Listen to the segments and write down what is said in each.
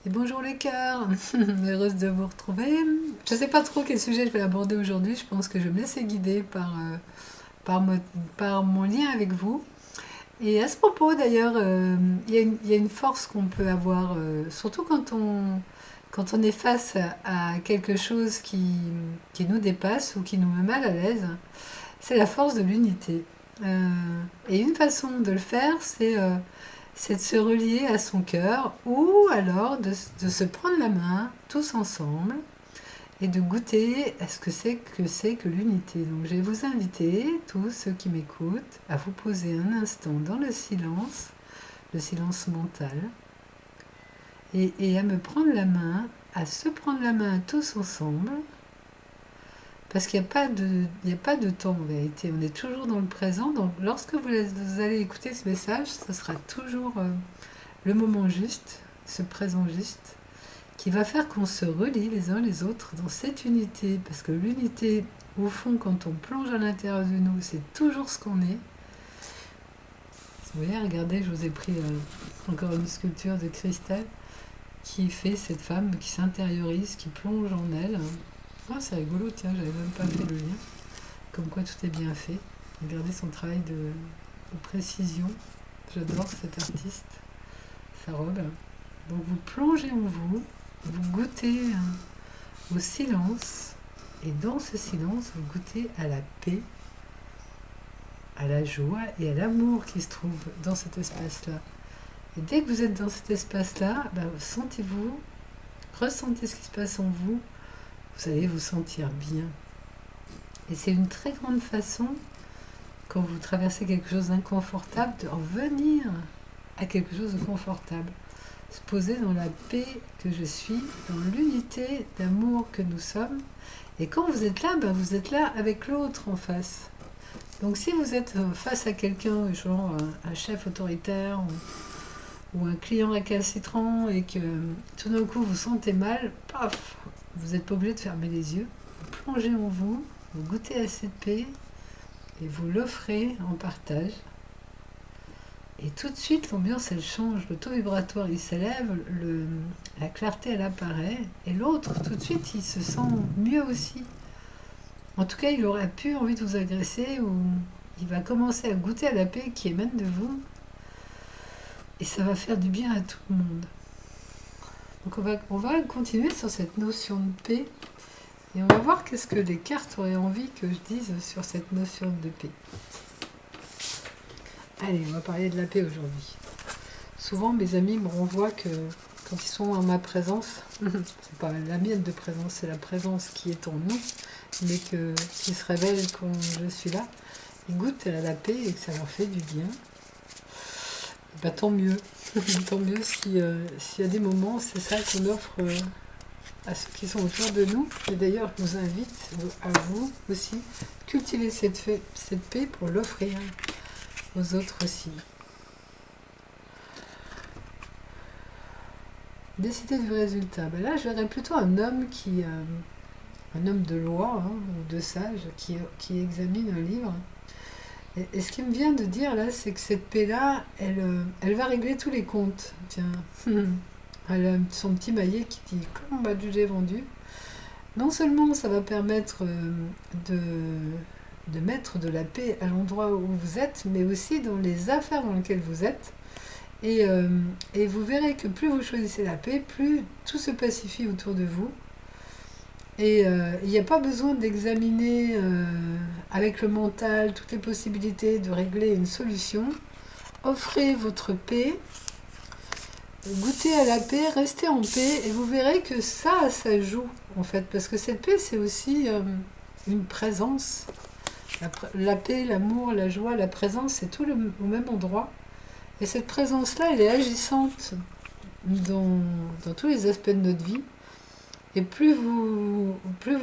Et bonjour les cœurs, heureuse de vous retrouver. Je ne sais pas trop quel sujet je vais aborder aujourd'hui, je pense que je vais me laisser guider par, mo- par mon lien avec vous. Et à ce propos d'ailleurs, il y a une force qu'on peut avoir, surtout quand on est face à quelque chose qui nous dépasse ou qui nous met mal à l'aise, c'est la force de l'unité. Euh, et une façon de le faire, c'est de se relier à son cœur ou alors de se prendre la main tous ensemble et de goûter à ce que c'est que l'unité. Donc je vais vous inviter, tous ceux qui m'écoutent, à vous poser un instant dans le silence mental, et à me prendre la main, à se prendre la main tous ensemble, parce qu'il n'y a pas de temps en vérité, on est toujours dans le présent, donc lorsque vous allez écouter ce message, ce sera toujours le moment juste, ce présent juste, qui va faire qu'on se relie les uns les autres dans cette unité. Parce que l'unité, au fond, quand on plonge à l'intérieur de nous, c'est toujours ce qu'on est. Vous voyez, regardez, je vous ai pris encore une sculpture de cristal qui fait cette femme qui s'intériorise, qui plonge en elle. Ah, c'est rigolo, tiens, j'avais même pas fait le lien. Comme quoi tout est bien fait. Regardez son travail de précision. J'adore cet artiste, sa robe. Donc vous plongez en vous, vous goûtez au silence, et dans ce silence, vous goûtez à la paix, à la joie et à l'amour qui se trouve dans cet espace-là. Et dès que vous êtes dans cet espace-là, sentez-vous, ressentez ce qui se passe en vous, vous allez vous sentir bien. Et c'est une très grande façon, quand vous traversez quelque chose d'inconfortable, de revenir à quelque chose de confortable. Se poser dans la paix que je suis, dans l'unité d'amour que nous sommes. Et quand vous êtes là, vous êtes là avec l'autre en face. Donc si vous êtes face à quelqu'un, genre un chef autoritaire ou un client récalcitrant, et que tout d'un coup vous sentez mal, paf, vous n'êtes pas obligé de fermer les yeux. Vous plongez en vous, vous goûtez à cette paix et vous l'offrez en partage. Et tout de suite, l'ambiance, elle change, le taux vibratoire, il s'élève, la clarté, elle apparaît, et l'autre, tout de suite, il se sent mieux aussi. En tout cas, il aurait plus envie de vous agresser, ou il va commencer à goûter à la paix qui émane de vous, et ça va faire du bien à tout le monde. Donc on va continuer sur cette notion de paix, et on va voir qu'est-ce que les cartes auraient envie que je dise sur cette notion de paix. Allez, on va parler de la paix aujourd'hui. Souvent, mes amis me renvoient que quand ils sont en ma présence, c'est pas la mienne de présence, c'est la présence qui est en nous, mais qui se révèle quand je suis là, ils goûtent à la paix et que ça leur fait du bien. Tant mieux. Tant mieux s'il y a des moments, c'est ça qu'on offre à ceux qui sont autour de nous. Et d'ailleurs, je vous invite à vous aussi cultiver cette paix pour l'offrir aux autres aussi. Décider du résultat. Là, je verrais plutôt un homme un homme de loi, ou de sage, qui examine un livre. Et ce qui me vient de dire là, c'est que cette paix-là, elle va régler tous les comptes. Tiens, elle a son petit maillet qui dit combat jugé vendu. Non seulement ça va permettre de mettre de la paix à l'endroit où vous êtes, mais aussi dans les affaires dans lesquelles vous êtes. Et vous verrez que plus vous choisissez la paix, plus tout se pacifie autour de vous. Et il n'y a pas besoin d'examiner avec le mental toutes les possibilités de régler une solution. Offrez votre paix, goûtez à la paix, restez en paix, et vous verrez que ça joue en fait. Parce que cette paix, c'est aussi une présence. La paix, l'amour, la joie, la présence, c'est tout au même endroit. Et cette présence-là, elle est agissante dans tous les aspects de notre vie. Et plus vous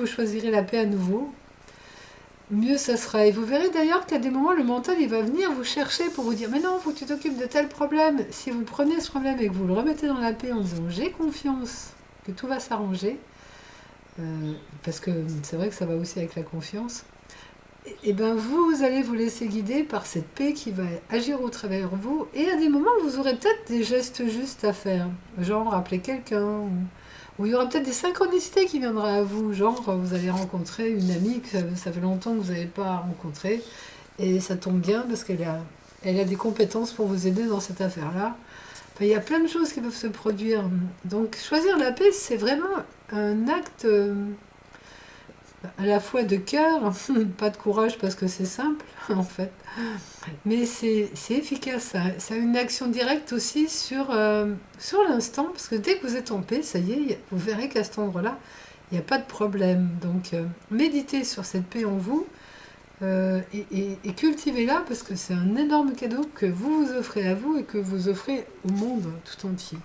choisirez la paix à nouveau, mieux ça sera. Et vous verrez d'ailleurs qu'à des moments, le mental, il va venir vous chercher pour vous dire « Mais non, il faut que tu t'occupes de tel problème. » Si vous prenez ce problème et que vous le remettez dans la paix en disant « J'ai confiance que tout va s'arranger », parce que c'est vrai que ça va aussi avec la confiance, et ben vous allez vous laisser guider par cette paix qui va agir au travers de vous. Et à des moments, vous aurez peut-être des gestes justes à faire, genre appeler quelqu'un, ou il y aura peut-être des synchronicités qui viendront à vous, genre vous allez rencontrer une amie que ça fait longtemps que vous n'avez pas rencontrée, et ça tombe bien parce elle a des compétences pour vous aider dans cette affaire-là. Enfin, il y a plein de choses qui peuvent se produire. Donc choisir la paix, c'est vraiment un acte à la fois de cœur, pas de courage parce que c'est simple en fait, mais c'est efficace. Ça a une action directe aussi sur l'instant, parce que dès que vous êtes en paix, ça y est, vous verrez qu'à cet endroit-là, il n'y a pas de problème. Donc méditez sur cette paix en vous et cultivez-la parce que c'est un énorme cadeau que vous vous offrez à vous et que vous offrez au monde tout entier.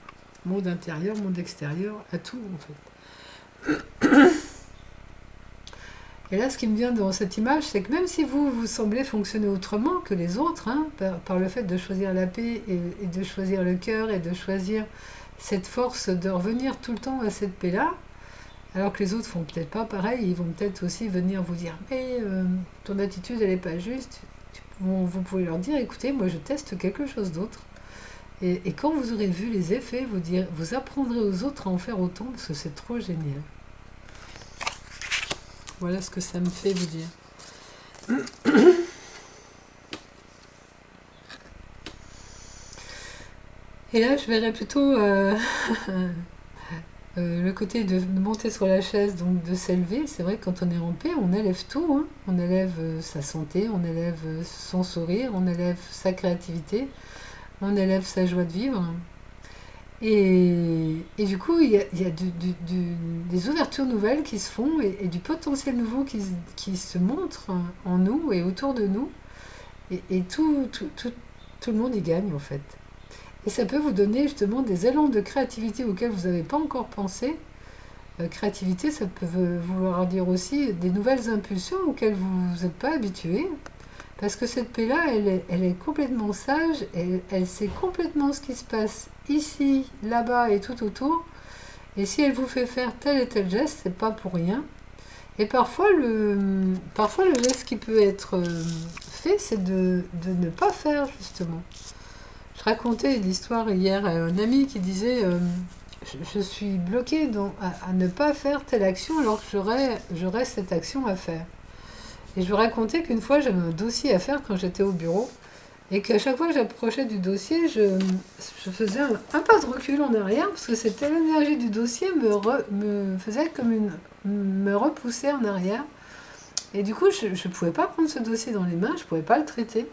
Monde intérieur, monde extérieur, à tout en fait. Et là, ce qui me vient dans cette image, c'est que même si vous semblez fonctionner autrement que les autres, hein, par le fait de choisir la paix et de choisir le cœur et de choisir cette force de revenir tout le temps à cette paix-là, alors que les autres font peut-être pas pareil, ils vont peut-être aussi venir vous dire mais ton attitude elle n'est pas juste. Vous pouvez leur dire écoutez, moi je teste quelque chose d'autre. Et quand vous aurez vu les effets, vous apprendrez aux autres à en faire autant parce que c'est trop génial. Voilà ce que ça me fait vous dire. Et là, je verrais plutôt le côté de monter sur la chaise, donc de s'élever. C'est vrai que quand on est en paix, on élève tout. Hein. On élève sa santé, on élève son sourire, on élève sa créativité, on élève sa joie de vivre. Et du coup, il y a des ouvertures nouvelles qui se font et du potentiel nouveau qui se montre en nous et autour de nous. Et tout le monde y gagne en fait. Et ça peut vous donner justement des élans de créativité auxquels vous n'avez pas encore pensé. Créativité, ça peut vouloir dire aussi des nouvelles impulsions auxquelles vous n'êtes pas habitué. Parce que cette paix-là, elle est complètement sage, elle sait complètement ce qui se passe ici, là-bas et tout autour. Et si elle vous fait faire tel et tel geste, c'est pas pour rien. Et parfois le geste qui peut être fait, c'est de ne pas faire justement. Je racontais une histoire hier à un ami qui disait je suis bloqué à ne pas faire telle action alors que j'aurais cette action à faire. Et je lui racontais qu'une fois j'avais un dossier à faire quand j'étais au bureau et qu'à chaque fois que j'approchais du dossier, je faisais un pas de recul en arrière parce que c'était l'énergie du dossier me faisait me repoussait en arrière. Et du coup, je ne pouvais pas prendre ce dossier dans les mains, je ne pouvais pas le traiter.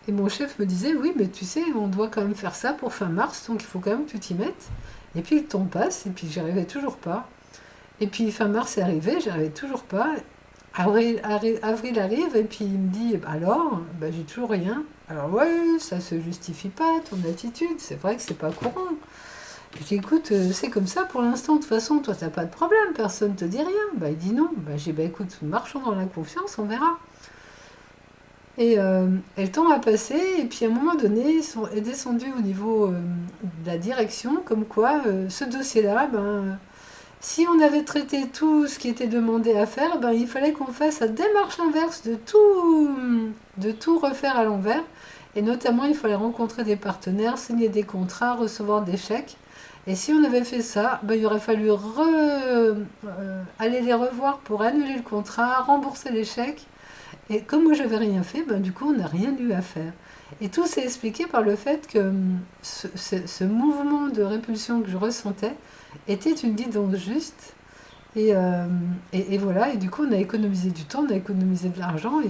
Et mon chef me disait, oui, mais tu sais, on doit quand même faire ça pour fin mars, donc il faut quand même que tu t'y mettes. Et puis le temps passe, et puis j'y arrivais toujours pas. Et puis fin mars est arrivé, j'y arrivais toujours pas. Avril arrive, et puis il me dit, alors, j'ai toujours rien. Alors ouais, ça se justifie pas, ton attitude, c'est vrai que c'est pas courant. Je dis, écoute, c'est comme ça pour l'instant, de toute façon, toi t'as pas de problème, personne te dit rien. Il dit non. J'ai dit, écoute, marchons dans la confiance, on verra. Et le temps a passé, et puis à un moment donné, est descendu au niveau de la direction, comme quoi ce dossier-là, si on avait traité tout ce qui était demandé à faire, il fallait qu'on fasse la démarche inverse de tout refaire à l'envers. Et notamment, il fallait rencontrer des partenaires, signer des contrats, recevoir des chèques. Et si on avait fait ça, il aurait fallu aller les revoir pour annuler le contrat, rembourser les chèques. Et comme moi j'avais rien fait, du coup on n'a rien eu à faire. Et tout s'est expliqué par le fait que ce mouvement de répulsion que je ressentais était une guidance juste. Et voilà, et du coup on a économisé du temps, on a économisé de l'argent,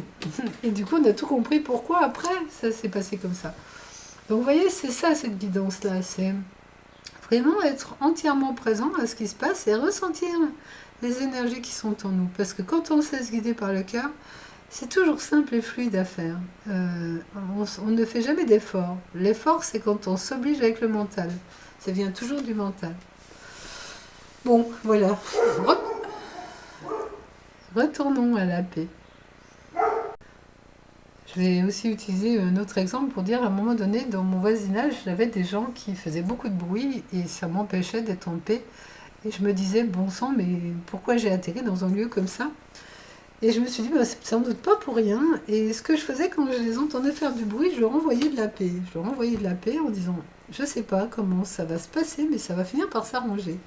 et du coup on a tout compris pourquoi après ça s'est passé comme ça. Donc vous voyez, c'est ça cette guidance-là, c'est vraiment être entièrement présent à ce qui se passe et ressentir les énergies qui sont en nous. Parce que quand on se laisse guider par le cœur, c'est toujours simple et fluide à faire. On ne fait jamais d'effort. L'effort, c'est quand on s'oblige avec le mental. Ça vient toujours du mental. Bon, voilà. Retournons à la paix. Je vais aussi utiliser un autre exemple pour dire à un moment donné, dans mon voisinage, j'avais des gens qui faisaient beaucoup de bruit et ça m'empêchait d'être en paix. Et je me disais, bon sang, mais pourquoi j'ai atterri dans un lieu comme ça ? Et je me suis dit, bah, c'est sans doute pas pour rien. Et ce que je faisais quand je les entendais faire du bruit, je leur envoyais de la paix. Je leur envoyais de la paix en disant, je sais pas comment ça va se passer, mais ça va finir par s'arranger.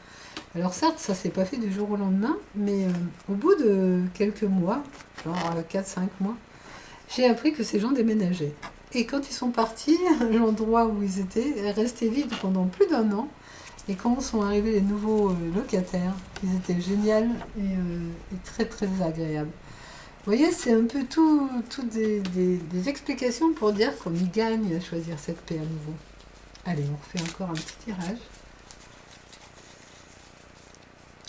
Alors certes, ça s'est pas fait du jour au lendemain, mais au bout de quelques mois, genre 4-5 mois, j'ai appris que ces gens déménageaient. Et quand ils sont partis, l'endroit où ils étaient est resté vide pendant plus d'1 an. Et quand sont arrivés les nouveaux locataires, ils étaient géniaux et très très agréables. Vous voyez, c'est un peu tout des explications pour dire qu'on y gagne à choisir cette paix à nouveau. Allez, on refait encore un petit tirage.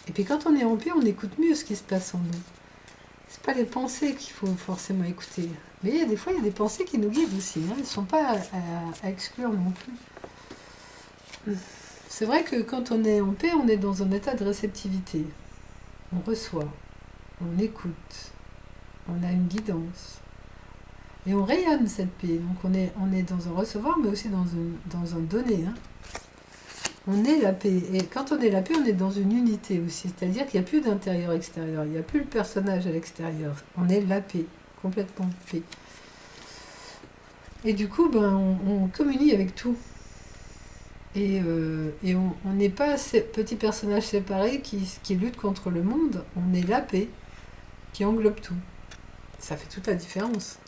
Et puis quand on est en paix, on écoute mieux ce qui se passe en nous. C'est pas les pensées qu'il faut forcément écouter. Mais il y a des fois, il y a des pensées qui nous guident aussi. Elles ne sont pas à exclure non plus. C'est vrai que quand on est en paix, on est dans un état de réceptivité. On reçoit, on écoute, on a une guidance. Et on rayonne cette paix. Donc on est dans un recevoir, mais aussi dans un donner. Hein. On est la paix. Et quand on est la paix, on est dans une unité aussi. C'est-à-dire qu'il n'y a plus d'intérieur-extérieur. Il n'y a plus le personnage à l'extérieur. On est la paix. Complètement paix. Et du coup, ben, on communie avec tout. Et on n'est pas ces petits personnages séparés qui luttent contre le monde. On est la paix qui englobe tout. Ça fait toute la différence.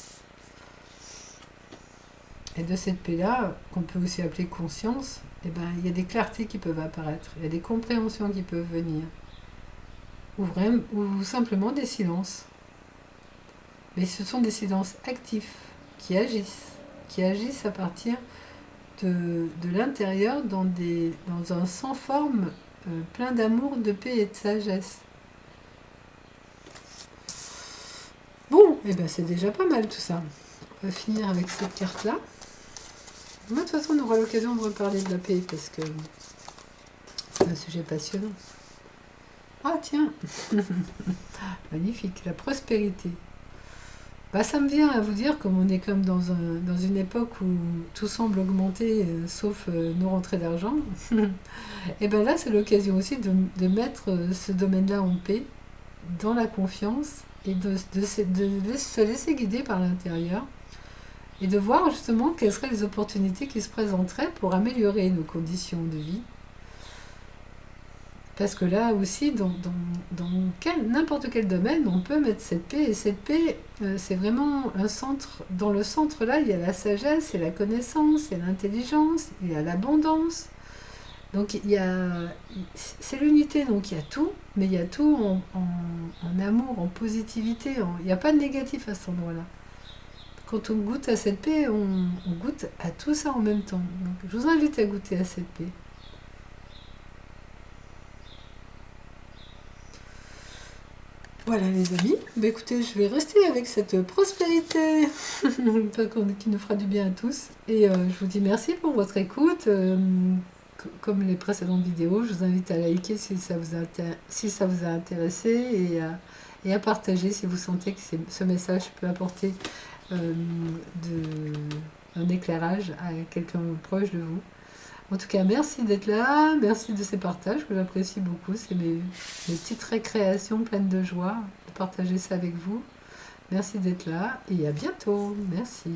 Et de cette paix-là, qu'on peut aussi appeler conscience, eh ben, il y a des clartés qui peuvent apparaître, il y a des compréhensions qui peuvent venir, ou simplement des silences. Mais ce sont des silences actifs qui agissent à partir de l'intérieur dans un sans-forme plein d'amour, de paix et de sagesse. Bon, eh ben c'est déjà pas mal tout ça. On va finir avec cette carte-là. De toute façon, on aura l'occasion de reparler de la paix parce que c'est un sujet passionnant. Ah tiens, magnifique, la prospérité. Bah, ça me vient à vous dire, comme on est comme dans une époque où tout semble augmenter, sauf nos rentrées d'argent, et bien là, c'est l'occasion aussi de mettre ce domaine-là en paix, dans la confiance, et de se laisser guider par l'intérieur, et de voir justement quelles seraient les opportunités qui se présenteraient pour améliorer nos conditions de vie. Parce que là aussi, dans n'importe quel domaine, on peut mettre cette paix. Et cette paix, c'est vraiment un centre. Dans le centre, là, il y a la sagesse, il y a la connaissance, il y a l'intelligence, il y a l'abondance. Donc, c'est l'unité, donc il y a tout, mais il y a tout en amour, en positivité. Il n'y a pas de négatif à cet endroit-là. Quand on goûte à cette paix, on goûte à tout ça en même temps. Donc, je vous invite à goûter à cette paix. Voilà les amis, bah, écoutez, je vais rester avec cette prospérité qui nous fera du bien à tous. Et je vous dis merci pour votre écoute. Comme les précédentes vidéos, je vous invite à liker si ça vous a intéressé et à partager si vous sentez que ce message peut apporter un éclairage à quelqu'un proche de vous. En tout cas, merci d'être là, merci de ces partages que j'apprécie beaucoup. C'est mes petites récréations pleines de joie de partager ça avec vous. Merci d'être là et à bientôt. Merci.